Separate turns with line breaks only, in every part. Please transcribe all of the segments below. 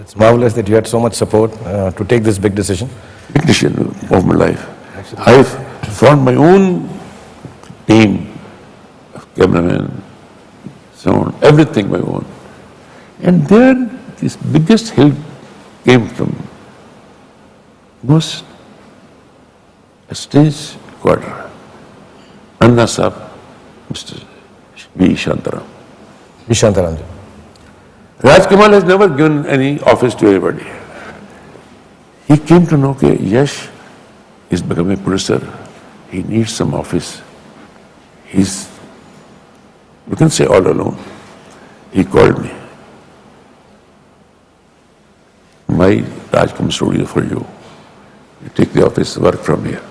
It's marvelous that you had so much support to take this big decision.
Big decision of my life. I found my own team, cameraman, sound, everything my own. And there, this biggest help came from was a stage quarter. Anna Saab, Mr. V. Shantaram.
V. Shantaram ji.
Rajkamal has never given any office to anybody. He came to know that Yash is becoming a producer. He needs some office. He's, you can say, all alone. He called me. My Rajkamal studio for you. You take the office, work from here.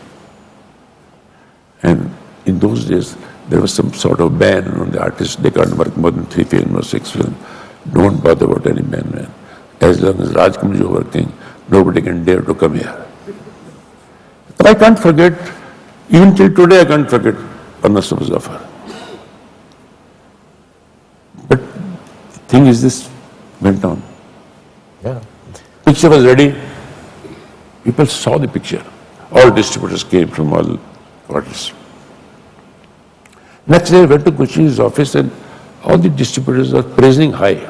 And in those days, there was some sort of ban on the artists. They can't work more than 3 films or 6 films. Don't bother about any man. As long as Rajkamal is working, nobody can dare to come here. But I can't forget, even till today I can't forget Anna Saab Zafar. But the thing is, this went on.
Yeah.
Picture was ready. People saw the picture. All distributors came from all quarters. Next day I went to Kuchi's office and all the distributors are praising high.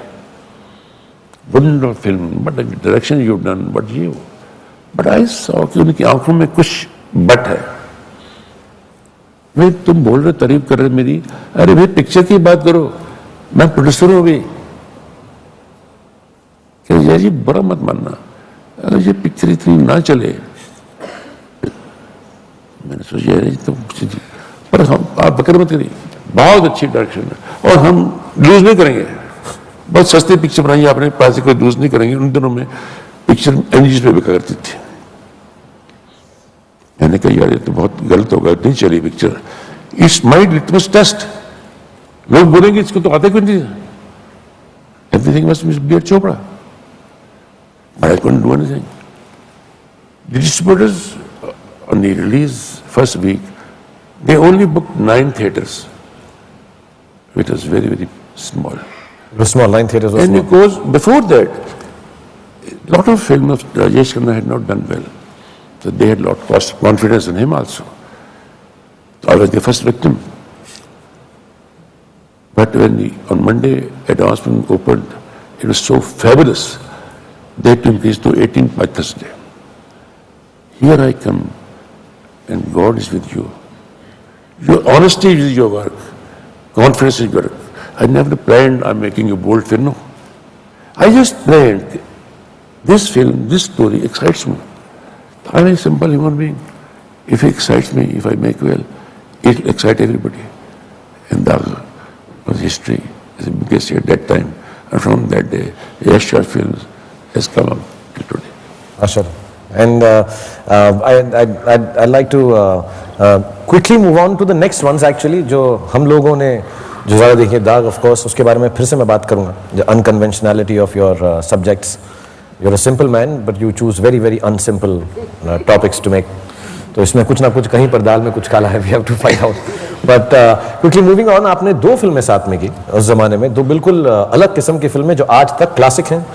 Wonderful film, but the direction you've done, but you. But I saw कि उनकी आंखों में कुछ but है. भाई तुम बोल रहे तारीफ कर रहे मेरी, अरे भाई पिक्चर की बात करो, मैं प्रोड्यूसर हूँ भी. क्या जी बुरा मत मानना, अगर ये पिक्चर इतनी ना चले. मैंने सोचा यार तो पर हम आप बकर मत करिए, बहुत अच्छी डायरेक्शन है और हम लूज नहीं करेंगे. बहुत सस्ती पिक्चर बनाई आपने, पैसे को लूज नहीं करेंगे. उन दिनों में पिक्चर एनजीज पे बिका करती थी. मैंने कहा यार ये तो बहुत गलत होगा, नहीं चली picture. It's my litmus test. लोग बोलेंगे इसको तो आते क्यों नहीं. Everything must be B.R. Chopra. But I couldn't do anything. The distributors on the release first week, they only booked 9 theatres. It was very, very small.
It was small, 9 theatres was
and
small.
because before that, a lot of films of Rajesh Khanna had not done well. So they had a lot of confidence in him also. So I was the first victim. But when on Monday announcement opened, it was so fabulous. They had to increase to 18 by Thursday. Here I come, and God is with you. Your honesty is your work. Confidence is your work. I never planned I'm making a bold film. No. I just planned this film, this story excites me. I'm a simple human being. If it excites me, if I make well, it will excite everybody. And that was history. It's the biggest at that time. And from that day, Yash Films has come up till today.
Ashar. And I'd like to quickly move on to the next ones actually, जो हम लोगों ने जो ज़्यादा देखिए दाग, of course, उसके बारे में फिर से मैं बात करूँगा. The unconventionality of your subjects. You're a simple man, but you choose very, very unsimple topics to make. तो इसमें कुछ ना कुछ कहीं पर दाल में कुछ काला है. We have to find out. But quickly moving on, आपने 2 फिल्में साथ में की उस जमाने में, 2 बिल्कुल अलग किस्म की फिल्में जो आज तक क्लासिक हैं.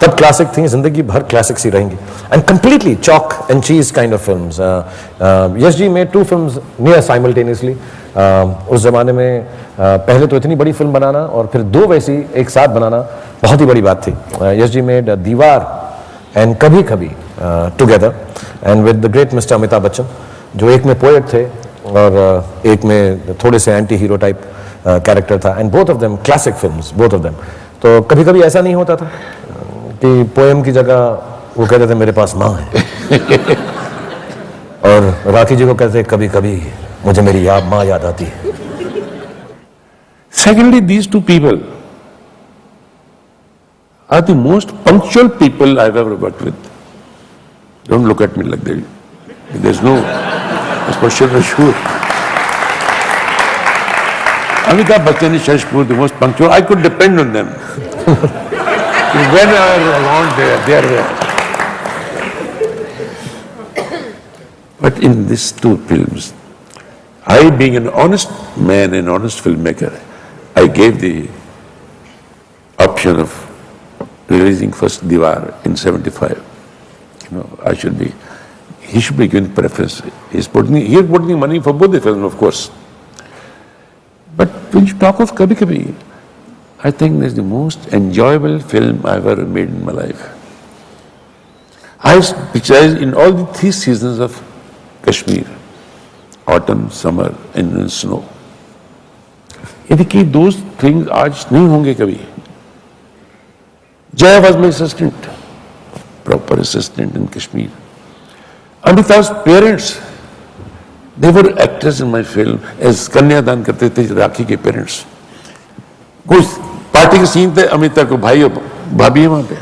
तब क्लासिक थी, जिंदगी भर क्लासिक सी रहेंगी. And completely chalk and cheese kind of films. Yash ji made 2 films near simultaneously. उस जमाने में पहले तो इतनी बड़ी फिल्म बनाना और फिर 2 वैसी एक साथ बनाना बहुत ही बड़ी बात थी. Yash ji made दीवार and कभी कभी together and with the great Mr. Amitabh Bachchan, जो एक में पोएट थे और एक में थोड़े से एंटी हीरो टाइप कैरेक्टर था. And both of them classic films, both of them. तो कभी कभी ऐसा नहीं होता था कि पोएम की जगह वो कहते थे मेरे पास माँ है और राखी जी को कहते कभी कभी मुझे मेरी माँ याद आती है.
Secondly, these 2 people are the most punctual people I've ever worked with. Don't look at me like that. There's no question for sure. Amitabh Bachchan and Shashi Kapoor, the most punctual. I could depend on them. When I am around, they are there. But in these 2 films, I, being an honest man, an honest filmmaker, I gave the option of releasing first Diwar in 75. I should be, he should be given preference. He's putting money for both the films, of course. But when you talk of Kabhi Kabhi, I think that's the most enjoyable film I've ever made in my life. I pictured in all the 3 seasons of Kashmir, autumn, summer, and snow. ये देखिए, those things आज नहीं होंगे कभी. Jaya was my assistant, proper assistant in Kashmir. Amitabh's parents, they were actors in my film as कन्यादान करते थे राखी के parents. कुछ पार्टी के सीन थे, अमिताभ को भाई और भाभी है वहां पे.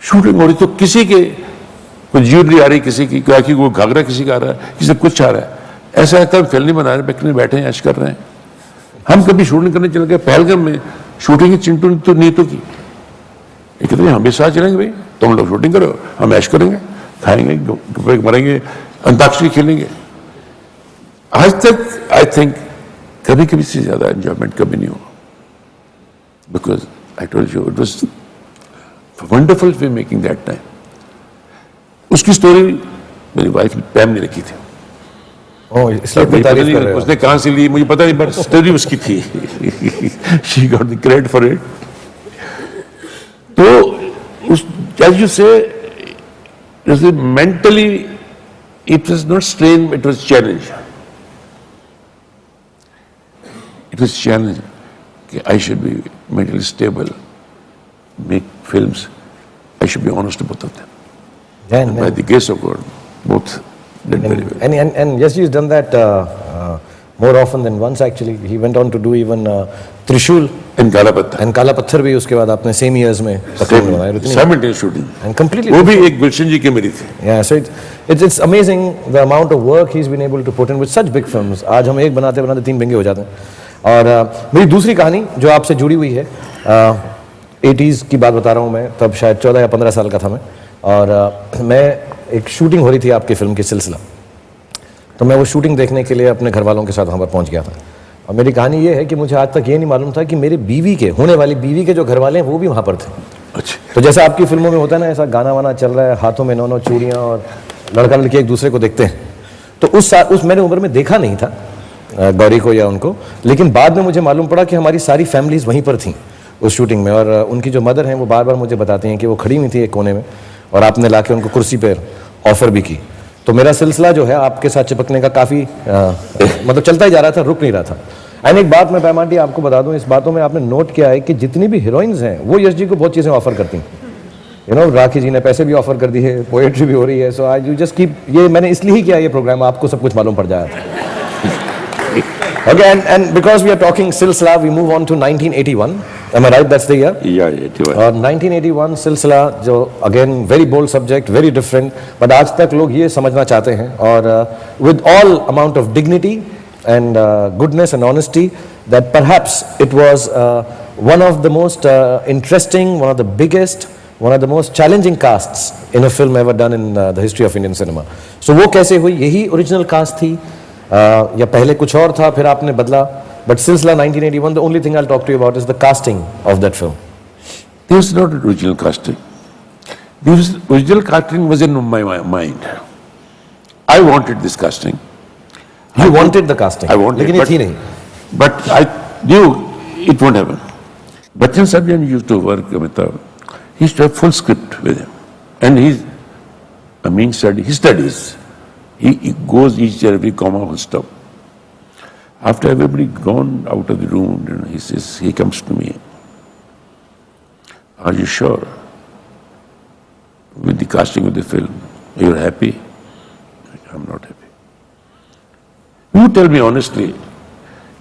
शूटिंग हो रही तो किसी के कोई ज्वेलरी आ रही, किसी की राखी को घाघरा किसी का आ रहा है, किसी कुछ आ रहा है. ऐसा लगता है फिल्म नहीं बना रहे, पिकनिक बैठे हैं, ऐश कर रहे हैं. हम कभी शूटिंग करने चले गए पहलगाम में, शूटिंग चिंटू तो नीतू की. कहते हैं हम भी साथ चलेंगे भाई, तो हम लोग शूटिंग करो, हम ऐश करेंगे, खाएंगे, मरेंगे, अंताक्षरी खेलेंगे. आज तक आई थिंक कभी कभी से ज्यादा एंजॉयमेंट कभी नहीं हुआ. Because I told you it was wonderful film making that time. उसकी स्टोरी मेरी वाइफ पैम ने लिखी थी. उसने कहां से ली मुझे पता नहीं, बट स्टोरी उसकी थी. She got the credit for it. तो as you say, mentally it was not strain, it was challenge. It was challenge. I should be mentally stable, make films. I should be honest to both of them. And by the grace of God, both did very well.
And yes, he's done that more often than once actually. He went on to do even Trishul
and Kala Patthar.
And Kala Patthar भी उसके बाद आपने same years में
simultaneous shooting.
And completely.
वो भी एक गुलशन जी की मेरी थी.
Yeah, so it's amazing the amount of work he's been able to put in with such big films. आज हम एक बनाते बनाते 3 बेंगे हो जाते हैं. और मेरी दूसरी कहानी जो आपसे जुड़ी हुई है, 80s की बात बता रहा हूँ मैं, तब शायद 14 या 15 साल का था मैं. और मैं एक शूटिंग हो रही थी आपकी फिल्म की सिलसिला, तो मैं वो शूटिंग देखने के लिए अपने घर वालों के साथ वहाँ पर पहुँच गया था. और मेरी कहानी ये है कि मुझे आज तक ये नहीं मालूम था कि मेरे बीवी के, होने वाली बीवी के जो घर वाले हैं वो भी वहाँ पर थे.
अच्छा.
तो जैसा आपकी फिल्मों में होता है ना, ऐसा गाना वाना चल रहा है, हाथों में 9 चूड़ियाँ और लड़का लड़की एक दूसरे को देखते हैं. तो उस मैंने उम्र में देखा नहीं था गौरी को या उनको, लेकिन बाद में मुझे मालूम पड़ा कि हमारी सारी फैमिलीज वहीं पर थीं उस शूटिंग में. और उनकी जो मदर हैं वो बार बार मुझे बताती हैं कि वो खड़ी हुई थी एक कोने में और आपने लाके उनको कुर्सी पर ऑफर भी की. तो मेरा सिलसिला जो है आपके साथ चिपकने का काफ़ी मतलब चलता ही जा रहा था, रुक नहीं रहा था. एंड एक बात मैं पैमांटी आपको बता दूं, इस बातों में आपने नोट किया है कि जितनी भी हीरोइंस हैं वो यश जी को बहुत चीज़ें ऑफर करती हैं. राखी जी ने पैसे भी ऑफर कर दिए, पोएट्री भी हो रही है. सो आई यू जस्ट कीप, ये मैंने इसलिए ही किया ये प्रोग्राम, आपको सब कुछ मालूम पड़ जाए. Okay, and because we are talking Silsila, we move on to 1981. Am I right? That's the year?
Yeah, 81.
1981 Silsila, जो again very bold subject, very different, but आज तक लोग ये समझना चाहते हैं. और with all amount of dignity and goodness and honesty, that perhaps it was one of the most interesting, one of the biggest, one of the most challenging casts in a film ever done in the history of Indian cinema. So वो कैसे हुई? यही original cast थी या पहले कुछ और था फिर आपने बदला? But Silsila 1981, the only thing I'll talk to you about is the casting of that film.
There was not original casting. The original casting was in my mind. I wanted this casting.
You wanted the casting?
I wanted,
लेकिन ये थी नहीं.
But I knew it won't happen. Bachchan Sarjan used to work with he used to have full script with him. And he's a mean study. He studies. He goes each and every comma will stop. After everybody gone out of the room, he says, he comes to me. Are you sure with the casting of the film? You're happy? I'm not happy. You tell me honestly,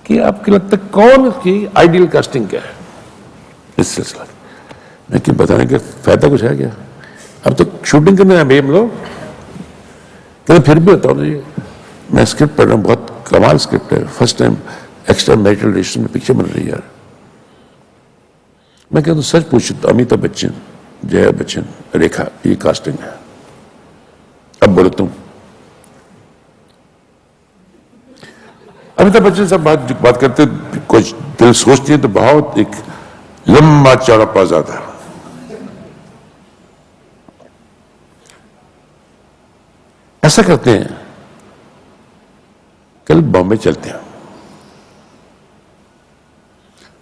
कि आपको लगता है कौन की ideal casting क्या है इस सिलसिले में? मैं कि बताने का फायदा कुछ है क्या? अब तो शूटिंग करने हैं भाई हम लोग. कहते फिर भी बताओ मुझे, मैं स्क्रिप्ट पढ़ रहा हूँ, बहुत कमाल स्क्रिप्ट है, first time extra marital relation में पिक्चर बन रही है यार. मैं कहता हूँ सच पूछूं तो अमिताभ बच्चन, जया बच्चन, रेखा, ये कास्टिंग है. अब बोलो तुम. अमिताभ बच्चन साहब बात करते कुछ दिल सोचती है तो बहुत एक लंबा चौड़ा पॉज आता है. ऐसा करते हैं, कल बॉम्बे चलते हैं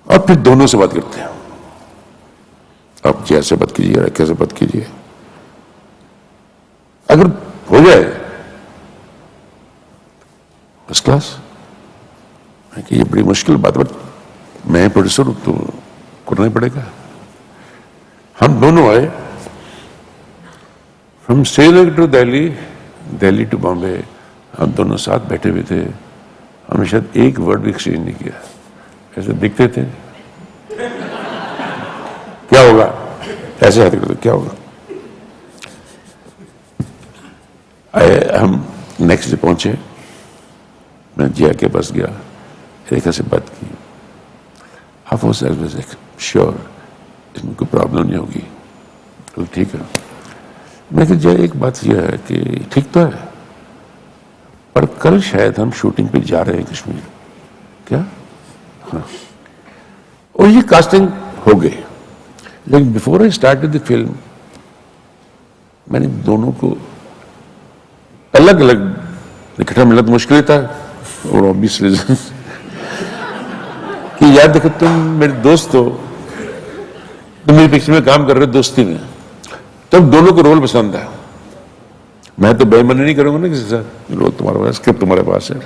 और फिर दोनों से बात करते हैं, आप जी ऐसे बात कीजिए, कैसे बात कीजिए। अगर हो जाए फर्स्ट क्लास, कि ये बड़ी मुश्किल बात है, बट मैं प्रोड्यूसर हूं तो करना ही पड़ेगा। हम दोनों आए from Srinagar to Delhi, Delhi to Bombay, हम दोनों साथ बैठे हुए थे, हमने शायद एक वर्ड भी एक्सचेंज नहीं किया, ऐसे दिखते थे, क्या होगा, ऐसे हाथ करते क्या होगा। हम नेक्स्ट डे पहुंचे, मैं जिया के पास गया, रेखा से बात की, आप वो श्योर इसमें कोई प्रॉब्लम नहीं होगी, तो ठीक है। मैं कहा जय एक बात यह है कि ठीक तो है, पर कल शायद हम शूटिंग पे जा रहे हैं कश्मीर, क्या? हाँ, और ये कास्टिंग हो गई, लेकिन before I started the film मैंने दोनों को अलग अलग, इकट्ठा मिलना तो मुश्किल था और ऑब्वियस रीजन कि यार देखो तुम मेरे दोस्त हो, तुम मेरी पिक्चर में काम कर रहे हो दोस्ती में, तब दोनों को रोल पसंद है। मैं तो बेईमानी नहीं करूंगा ना किसी से, रोल तुम्हारे पास, स्क्रिप्ट तुम्हारे पास है,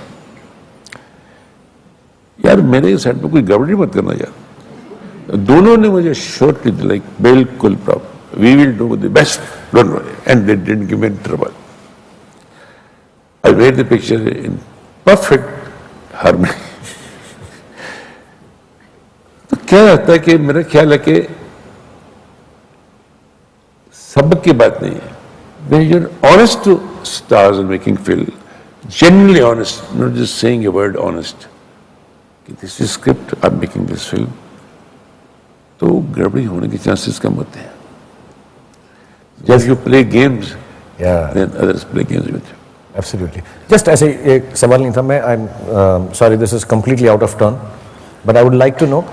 यार मेरे साइड में कोई गड़बड़ी मत करना यार। दोनों ने मुझे श्योरली लाइक बिल्कुल proper, we will do the best, don't worry, and they didn't give me any trouble. I made the picture in perfect harmony. तो क्या रहता है कि मेरा ख्याल है कि सबक की बात नहीं है, when you're honest to stars and making film, genuinely honest, not just saying a word honest, कि this is script, I'm making this film, तो गड़बड़ी होने के चांसेस कम होते हैं। जब you play games, then others play games with you.
Absolutely. Just ऐसे एक सवाल नहीं था, मैं I'm sorry, this is completely out of turn, but I would like to know,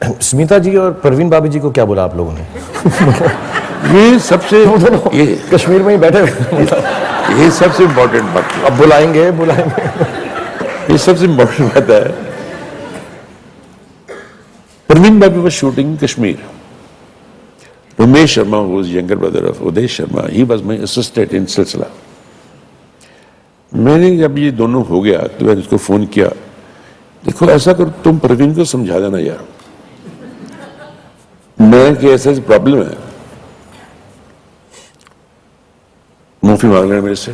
Smita जी और परवीन भाभी जी को क्या बोला आप लोगों ने?
ये सबसे
ये कश्मीर में ही बैठे
ये सबसे इम्पोर्टेंट बात है।
अब बुलाएंगे
ये सबसे इम्पोर्टेंट बात है। परवीन भाभी was shooting Kashmir, Ramesh Sharma was younger brother of Uday Sharma, he was my assistant in सिलसिला। मैंने जब ये दोनों हो गया तो मैंने उसको फोन किया, देखो ऐसा करो तुम परवीन को समझा देना यार, मैं कि ऐसा प्रॉब्लम है, माफी मांग रहे हैं मेरे से,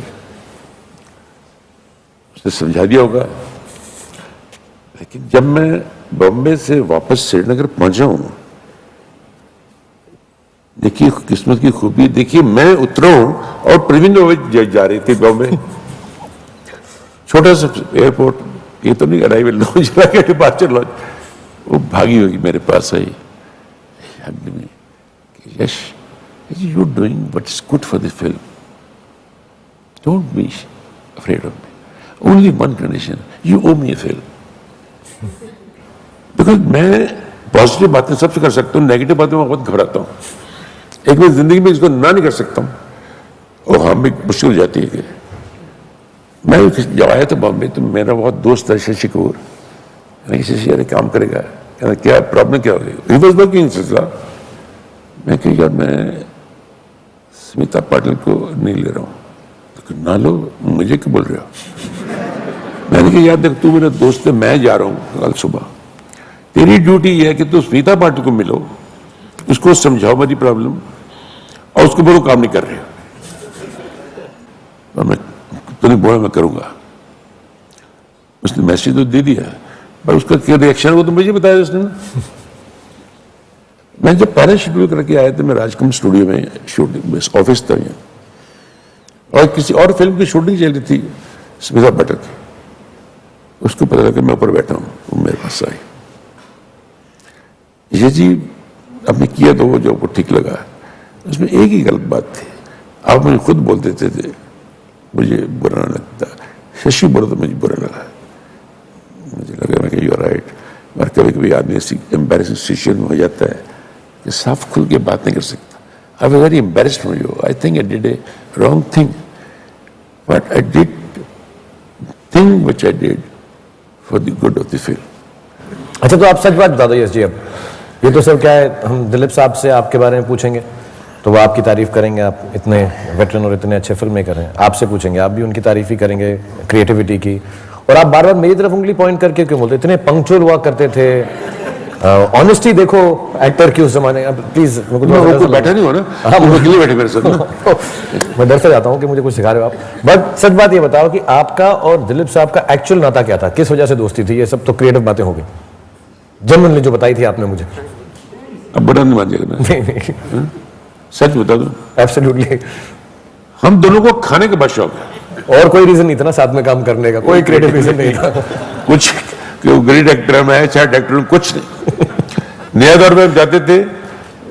उसने समझा दिया होगा। लेकिन जब मैं बॉम्बे से वापस श्रीनगर पहुंचा हूं, देखिए किस्मत की खूबी, देखिए मैं उतरा हूं और प्रवीण जा रही थी बॉम्बे, छोटा सा एयरपोर्ट, ये तो नहीं अराइवल लॉन्च, डिपार्चर लॉन्च, वो भागी होगी मेरे पास आई, yes you doing what is good for the film, don't be afraid of me, only one condition, you owe me a film, because मैं पॉजिटिव बातें सबसे कर सकता हूँ, नेगेटिव बातें मैं बहुत घबराता हूँ, एक मैं जिंदगी में इसको ना नहीं कर सकता हूँ, और हम भी मुश्किल हो जाती है कि मैं जब आया था बॉम्बे तो मेरा बहुत दोस्त है शशि कपूर, शशि यार काम करेगा, कहना क्या प्रॉब्लम क्या हो गई, ही वाज वर्किंग सिलसिला। मैं कही यार मैं स्मिता पाटिल को नहीं ले रहा हूँ, ना लो, मुझे क्यों बोल रहे हो? मैंने कहा यार देख तू मेरा दोस्त है, मैं जा रहा हूं कल सुबह, तेरी ड्यूटी यह है कि तू स्मिता पाटिल को मिलो, उसको समझाओ मेरी प्रॉब्लम, और उसको बोलो काम नहीं कर रहे हो, और मैं तूने बोला मैं करूंगा। उसने मैसेज तो दे दिया, पर उसका क्या रिएक्शन वो तो मुझे बताया उसने। मैं जब पहले शेड्यूल करके आया था, मैं राजकमल स्टूडियो में शूटिंग ऑफिस था यहाँ, और किसी और फिल्म की शूटिंग चल रही थी स्मिता पाटिल की, उसको पता लगा मैं ऊपर बैठा हूं, वो मेरे पास आई, ये जी आपने किया तो वो जो आपको ठीक लगा, उसमें एक ही गलत बात थी, आप मुझे खुद बोल देते थे मुझे बुरा ना लगता, शशि बोला तो मुझे बुरा लगा, मुझे लगा मैं यू आर राइट, और कभी कभी आदमी ऐसी एम्बैरेसिंग सिचुएशन में हो जाता है कि साफ खुल के बात नहीं कर सकता। I was very embarrassed for you. I think I did a wrong thing. but I did thing which I did for the good of the film.
अच्छा, तो आप सच बात बता दो यश जी। अब ये तो सब क्या है, हम दिलीप साहब से आपके बारे में पूछेंगे तो वो आपकी तारीफ करेंगे, आप इतने वेटरन और इतने अच्छे फिल्म मेकर हैं। आपसे पूछेंगे, आप भी उनकी तारीफ ही करेंगे क्रिएटिविटी की। और आप बार बार मेरी तरफ उंगली पॉइंट करके क्यों बोलते? इतने पंक्चुअल हुआ करते थे। ऑनेस्टी देखो एक्टर की उस जमाने। अब प्लीज
बैठा नहीं हो ना,
हाँ,
अकेले बैठे मेरे साथ।
मैं डर से जाता हूँ कि मुझे कुछ सिखा रहे हो आप। बट सच बात ये बताओ कि आपका और दिलीप साहब का एक्चुअल नाता क्या था? किस वजह से दोस्ती थी? ये सब तो क्रिएटिव बातें हो गई, जनरली जो बताई थी आपने मुझे।
अब बड़ा नहीं मान जाएगा।
नहीं नहीं,
सच बता दो।
एब्सोल्युटली।
हम दोनों को खाने का बहुत शौक है,
और कोई रीजन नहीं था ना साथ में काम करने का, कोई क्रिएटिव रीजन नहीं था।
कुछ कि वो ग्रेट एक्टर है, मैं अच्छा एक्टर हूं, कुछ नहीं। नया दौर में हम जाते थे,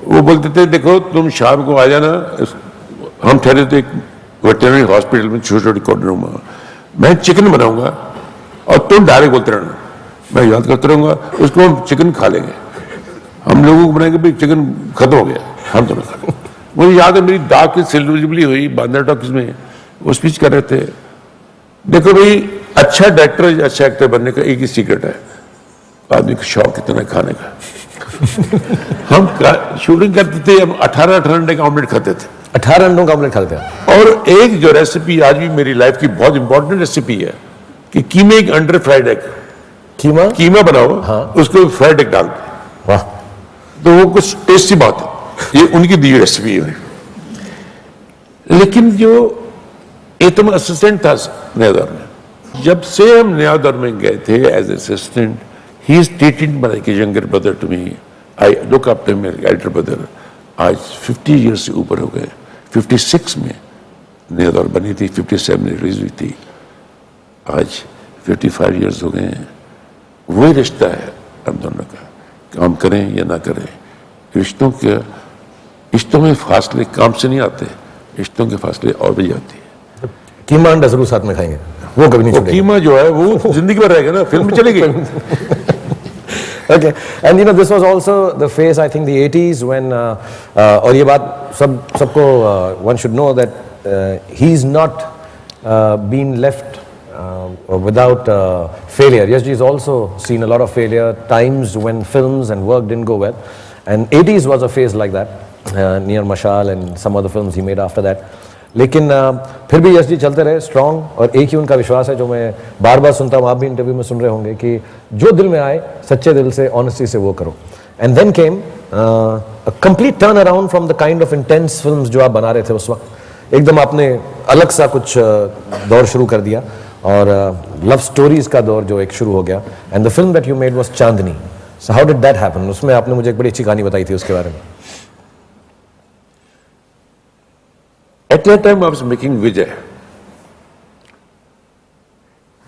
वो बोलते थे देखो तुम शाम को आ जाना। हम ठहरे थे एक वेटरनरी हॉस्पिटल में, छोटे छोटे कॉर्नर में। मैं चिकन बनाऊंगा और तुम डायरेक्ट बोलते रहना, मैं याद करते रहूंगा, उसको हम चिकन खा लेंगे। हम लोगों को बनाएंगे भाई चिकन खत्म हो गया, हम दोनों खा लेंगे। मुझे याद है मेरी दाग की सिल्वरजुबली हुई बांद्रा टॉकीज में, वो स्पीच कर रहे थे, देखो भाई अच्छा डायरेक्टर अच्छा एक्टर बनने का एक ही सीक्रेट है, आदमी का शौक इतना खाने का। हम शूटिंग करते थे, हम 18 अंडे का ऑमलेट खाते थे।
18 अंडों का ऑमलेट खाते थे।
और एक जो रेसिपी आज भी मेरी लाइफ की बहुत इंपॉर्टेंट रेसिपी है कि कीमे के अंडर फ्राइड एग, कीमा बनाओ, हाँ, उसको फ्राइड एग डाल दो, वाह, तो वो कुछ टेस्टी बात है। ये उनकी दी रेसिपी है। लेकिन जो एक तो असिस्टेंट था नया दौर में, जब से हम नया दौर में गए थे as assistant, he is treated like a younger brother to me. I look up to my elder brother. आज 50 ईयर्स से ऊपर हो गए। 56 में नया दौर बनी थी, 57 में रिलीज हुई थी, आज 55 ईयर्स हो गए हैं। वही रिश्ता है हम दोनों का, काम करें या ना करें। रिश्तों में फासले काम से नहीं आते, रिश्तों के फासले और भी आते हैं।
कीमा अंडा जरूर साथ में खाएंगे, वो कभी नहीं छूटेगा।
कीमा जो है वो जिंदगी भर रहेगा ना, फिल्म में चलेगी।
Okay, and you know this was also the phase, I think, the 80s when और ये बात सबको one should know that he's not been left without failure. Yes, he's also seen a lot of failure, times when films and work didn't go well, and 80s was a phase like that. Near Mashal and some other films he made after that. लेकिन फिर भी यश जी चलते रहे strong, और एक ही उनका विश्वास है जो मैं बार बार सुनता हूँ, आप भी इंटरव्यू में सुन रहे होंगे, कि जो दिल में आए सच्चे दिल से, ऑनेस्टी से वो करो। And then came a complete turn around from the kind of intense films जो आप बना रहे थे उस वक्त। एकदम आपने अलग सा कुछ दौर शुरू कर दिया, और लव स्टोरीज का दौर जो एक शुरू हो गया। And the film that you made was Chandni. So how did that happen? उसमें आपने मुझे एक बड़ी अच्छी कहानी बताई थी उसके बारे में।
At that time, I was making Vijay.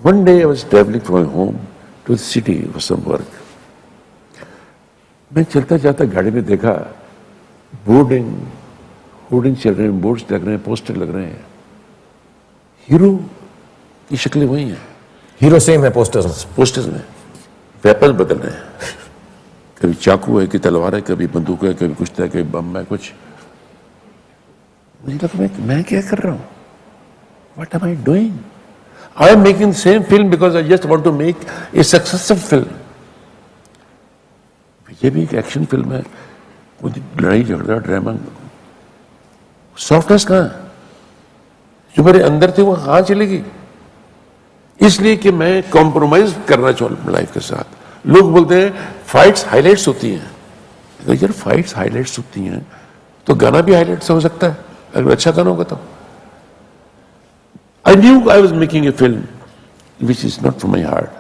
One day, I was traveling from my home to the city for some work. मैं चलता जाता गाड़ी में देखा होर्डिंग चल रहे हैं, बोर्ड्स लग रहे हैं, पोस्टर लग रहे हैं। हीरो की शक्लें वही हैं।
हीरो सेम है पोस्टर्स में। वेपन बदल रहे हैं, कभी चाकू है, कभी तलवार है, कभी बंदूक है, कभी कुछ है, कभी बम है, कुछ। मुझे लगा मैं क्या कर रहा हूं? What am I doing? I am making the same film because I just want to make a successful film. ये भी एक एक्शन फिल्म है, कोई लड़ाई झगड़ा ड्रामा, सॉफ्टनेस कहाँ? जो मेरे अंदर थी वो कहाँ चलेगी? इसलिए कि मैं कॉम्प्रोमाइज करना चाहता हूं लाइफ के साथ। लोग बोलते हैं फाइट्स हाइलाइट्स होती हैं, तो यार फाइट्स हाइलाइट्स होती हैं तो गाना भी हाइलाइट्स हो सकता है अगर अच्छा गाना होगा तो। I knew I was making a film which is not from my heart.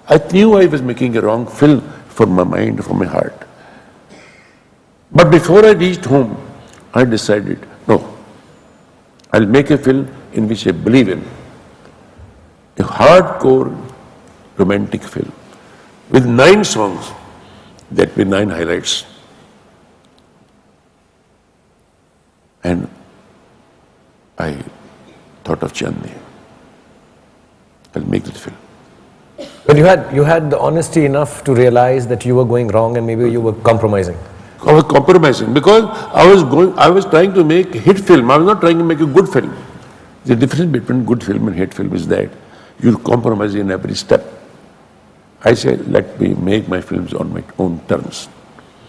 I knew I was making a wrong film for my mind, for my heart. But before I reached home, I decided, no, I'll make a film in which I believe in. A hardcore romantic film with 9 songs that were 9 highlights. And I thought of Chandni. I'll make that film. But you had the honesty enough to realize that you were going wrong and maybe you were compromising.
I was compromising because I was trying to make a hit film. I was not trying to make a good film. The difference between good film and hate film is that you compromise in every step. I say, let me make my films on my own terms.